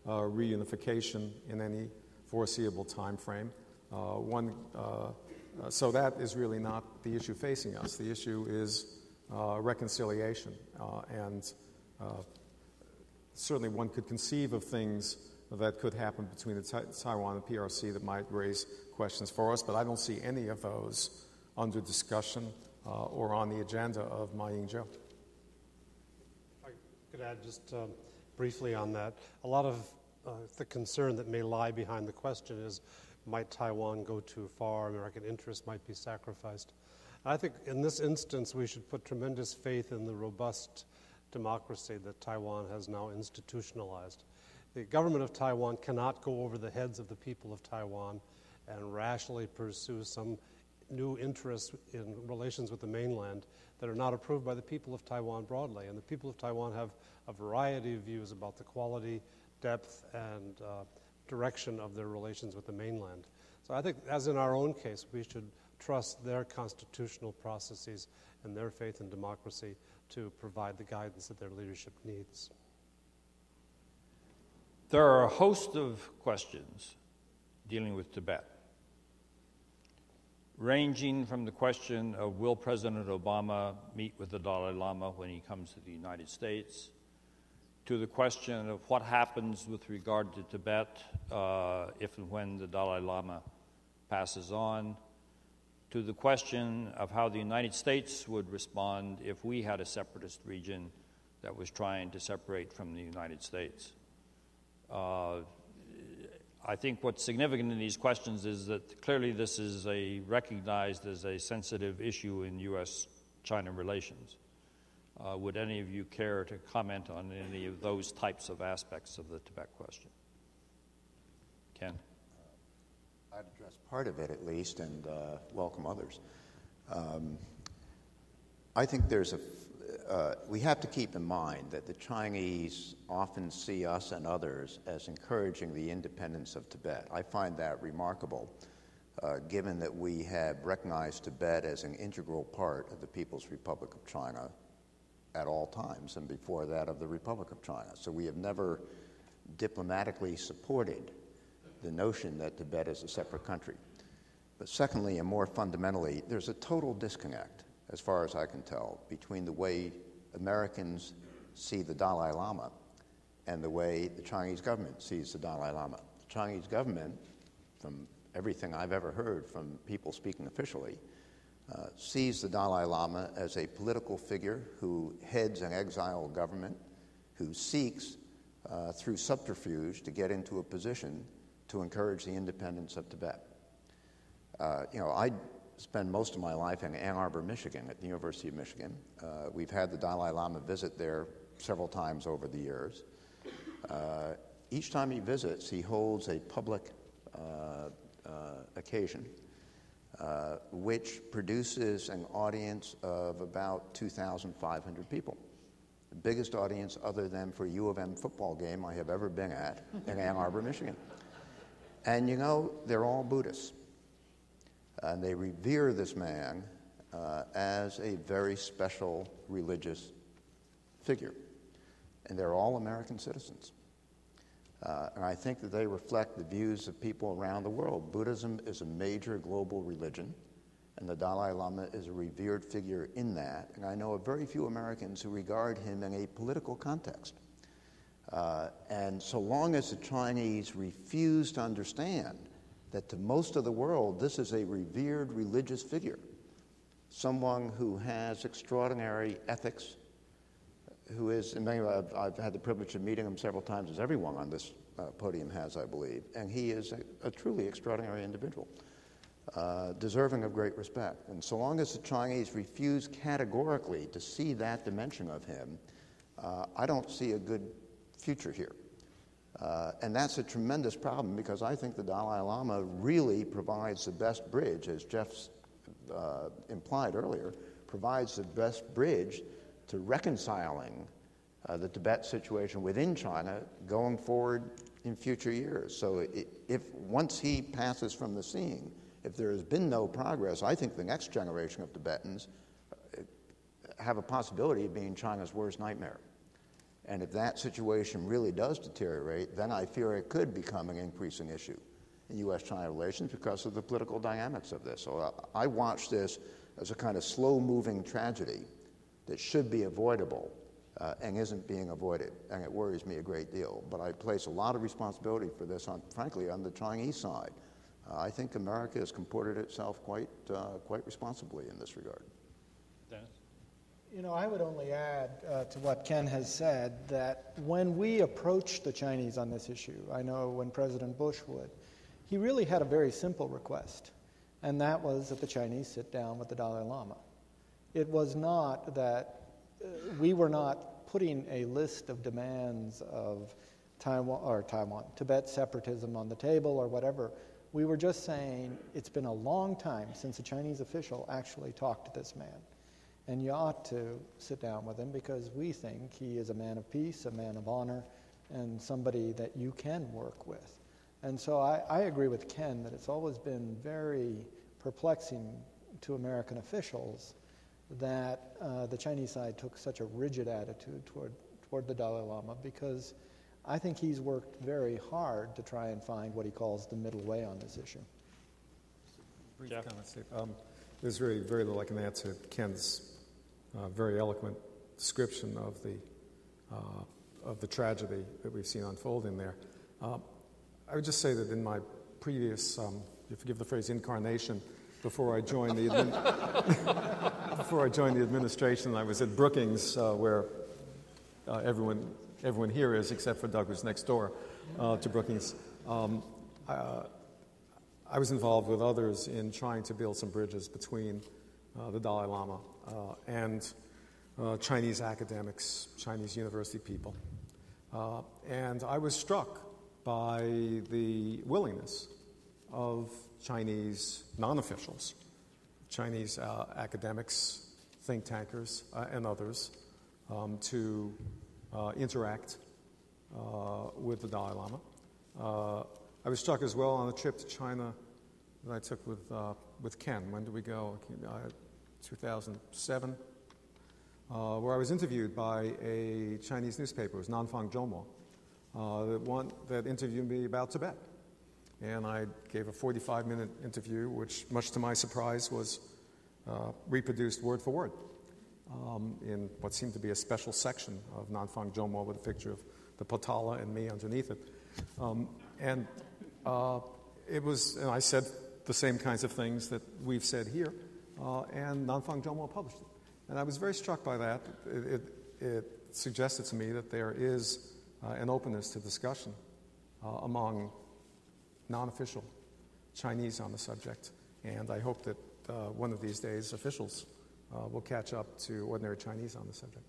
reunification in any foreseeable time frame. So that is really not the issue facing us. The issue is reconciliation, and certainly one could conceive of things that could happen between the Taiwan and PRC that might raise questions for us, but I don't see any of those under discussion or on the agenda of Ma Ying-jeou. I could add just briefly on that. A lot of the concern that may lie behind the question is, might Taiwan go too far? American interests might be sacrificed. I think in this instance we should put tremendous faith in the robust democracy that Taiwan has now institutionalized. The government of Taiwan cannot go over the heads of the people of Taiwan and rationally pursue some new interests in relations with the mainland that are not approved by the people of Taiwan broadly. And the people of Taiwan have a variety of views about the quality, depth, and direction of their relations with the mainland. So I think, as in our own case, we should trust their constitutional processes and their faith in democracy to provide the guidance that their leadership needs. There are a host of questions dealing with Tibet, ranging from the question of will President Obama meet with the Dalai Lama when he comes to the United States, to the question of what happens with regard to Tibet if and when the Dalai Lama passes on, to the question of how the United States would respond if we had a separatist region that was trying to separate from the United States. I think what's significant in these questions is that clearly this is recognized as a sensitive issue in U.S.-China relations. Would any of you care to comment on any of those types of aspects of the Tibet question? Ken? I'd address part of it at least and welcome others. I think we have to keep in mind that the Chinese often see us and others as encouraging the independence of Tibet. I find that remarkable, given that we have recognized Tibet as an integral part of the People's Republic of China at all times, and before that of the Republic of China. So we have never diplomatically supported the notion that Tibet is a separate country. But secondly, and more fundamentally, there's a total disconnect, as far as I can tell, between the way Americans see the Dalai Lama and the way the Chinese government sees the Dalai Lama. The Chinese government, from everything I've ever heard from people speaking officially, sees the Dalai Lama as a political figure who heads an exile government, who seeks, through subterfuge, to get into a position to encourage the independence of Tibet. I spend most of my life in Ann Arbor, Michigan, at the University of Michigan. We've had the Dalai Lama visit there several times over the years. Each time he visits, he holds a public occasion which produces an audience of about 2,500 people. The biggest audience other than for a U of M football game I have ever been at in Ann Arbor, Michigan. And they're all Buddhists. And they revere this man as a very special religious figure. And they're all American citizens. And I think that they reflect the views of people around the world. Buddhism is a major global religion, and the Dalai Lama is a revered figure in that. And I know of very few Americans who regard him in a political context. And so long as the Chinese refuse to understand that to most of the world, this is a revered religious figure, someone who has extraordinary ethics, who is, in many ways, I've had the privilege of meeting him several times, as everyone on this podium has, I believe, and he is a truly extraordinary individual, deserving of great respect. And so long as the Chinese refuse categorically to see that dimension of him, I don't see a good future here. And that's a tremendous problem, because I think the Dalai Lama really provides the best bridge, as Jeff's implied earlier, provides the best bridge to reconciling the Tibet situation within China going forward in future years. So if once he passes from the scene, if there has been no progress, I think the next generation of Tibetans have a possibility of being China's worst nightmare. And if that situation really does deteriorate, then I fear it could become an increasing issue in U.S.-China relations because of the political dynamics of this. So I watch this as a kind of slow-moving tragedy that should be avoidable and isn't being avoided, and it worries me a great deal. But I place a lot of responsibility for this, frankly, on the Chinese side. I think America has comported itself quite responsibly in this regard. Dennis? You know, I would only add to what Ken has said that when we approached the Chinese on this issue, I know when President Bush would, he really had a very simple request, and that was that the Chinese sit down with the Dalai Lama. It was not that we were not putting a list of demands of Tibet separatism on the table or whatever. We were just saying it's been a long time since a Chinese official actually talked to this man. And you ought to sit down with him because we think he is a man of peace, a man of honor, and somebody that you can work with. And so I agree with Ken that it's always been very perplexing to American officials that the Chinese side took such a rigid attitude toward the Dalai Lama, because I think he's worked very hard to try and find what he calls the middle way on this issue. Brief comment, Steve. There's really very little I can add to Ken's very eloquent description of the tragedy that we've seen unfolding there. I would just say that in my previous, you forgive the phrase, incarnation, before I joined the administration, I was at Brookings, where everyone here is, except for Doug, who's next door to Brookings. I was involved with others in trying to build some bridges between the Dalai Lama and Chinese academics, Chinese university people. And I was struck by the willingness of Chinese non-officials, Chinese academics, think tankers, and others to interact with the Dalai Lama. I was struck as well on a trip to China that I took with Ken. When did we go? 2007, where I was interviewed by a Chinese newspaper. It was Nanfang Zhongmo, that interviewed me about Tibet. And I gave a 45-minute interview, which, much to my surprise, was reproduced word for word in what seemed to be a special section of Nanfang Zhongmo with a picture of the Potala and me underneath it. And I said the same kinds of things that we've said here, and Nanfang Zhongmo published it. And I was very struck by that. It suggested to me that there is an openness to discussion among non-official Chinese on the subject, and I hope that one of these days officials will catch up to ordinary Chinese on the subject.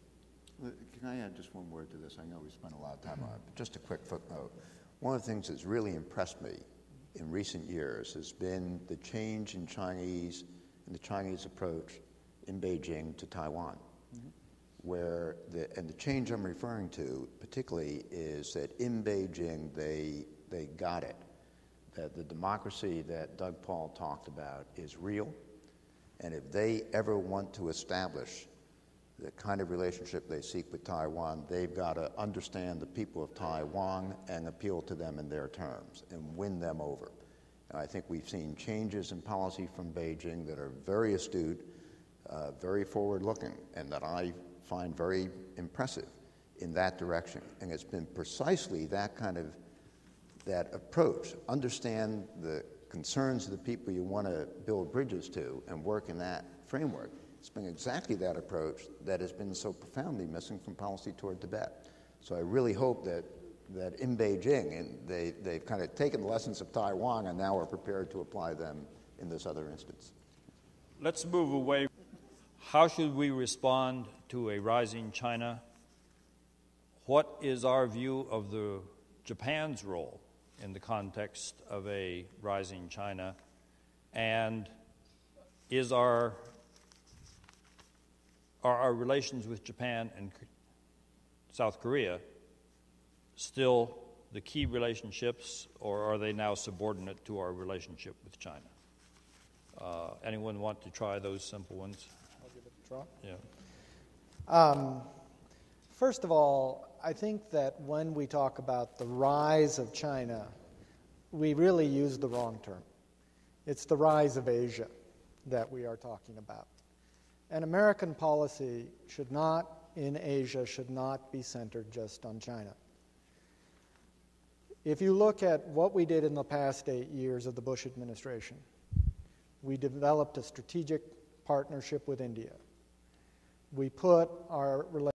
Can I add just one word to this? I know we spent a lot of time on it, but just a quick footnote. One of the things that's really impressed me in recent years has been the change in the Chinese approach in Beijing to Taiwan, where the change I'm referring to particularly is that in Beijing they got it, that the democracy that Doug Paal talked about is real, and if they ever want to establish the kind of relationship they seek with Taiwan, they've got to understand the people of Taiwan and appeal to them in their terms and win them over. And I think we've seen changes in policy from Beijing that are very astute, very forward-looking, and that I find very impressive in that direction. And it's been precisely that approach, understand the concerns of the people you want to build bridges to and work in that framework. It's been exactly that approach that has been so profoundly missing from policy toward Tibet. So I really hope that in Beijing, and they've kind of taken the lessons of Taiwan and now are prepared to apply them in this other instance. Let's move away. How should we respond to a rising China? What is our view of Japan's role in the context of a rising China? And are our relations with Japan and South Korea still the key relationships, or are they now subordinate to our relationship with China? Anyone want to try those simple ones? I'll give it a try. Yeah. First of all, I think that when we talk about the rise of China, we really use the wrong term. It's the rise of Asia that we are talking about. And American policy in Asia should not be centered just on China. If you look at what we did in the past 8 years of the Bush administration, we developed a strategic partnership with India. We put our